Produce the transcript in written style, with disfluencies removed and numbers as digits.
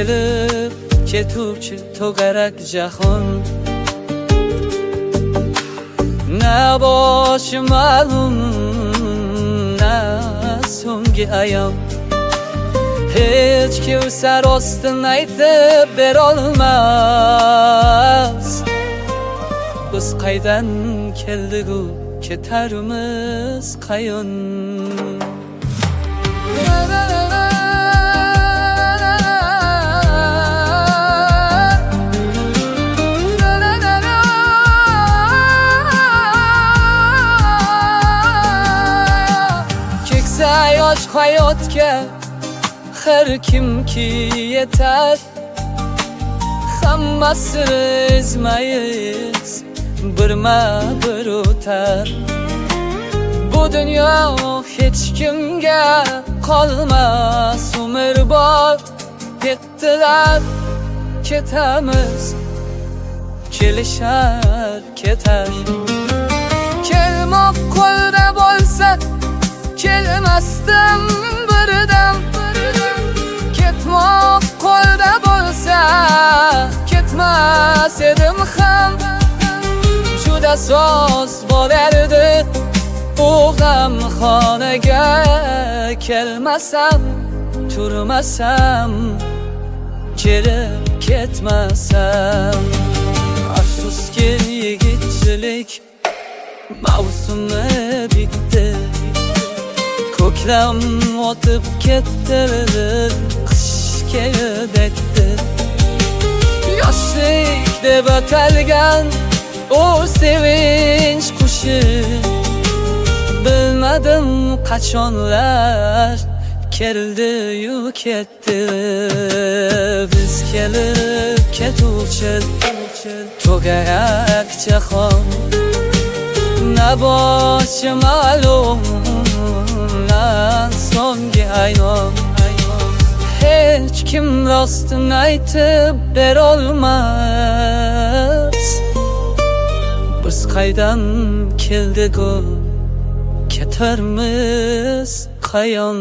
kelib ketuvchi to'garak jahon. Na boshi ma'lum, na so'nggi ayom. Hech kevsar ostin aytib berolmas. Biz qaydan keldigu ketarmiz qayon. Keksa yosh hayotga har kimki yetar. Hammasi izma-iz birma-bir o'tar. Bu dunyo hech kimga qolmas, umrbod ketdilar, ketamiz, kelishar, ketar. Kelmoq qo'lda bo'lsa, kelmasdim birdan. Ketmoq qo'lda bo'lsa, ketmas edim ham. Juda soz bo'lardi u g'amxonaga. Kelmasam, turmasam, kelib ketmasam. Afsuski yigitchilik mavsumi bitdi. Ko'klam o'tib ketdi, qish kelib etdi. Yoshlik deb atalgan o sevinch qushi, bilmadim qachonlar keldi-yu ketdi. Biz kelib ketuvchi to'garak jahon. Na boshi ma'lum, na so'nggi aynom. Hech kim rostini aytib berolmas. Biz qaydan keldik-u ketarmiz qayon.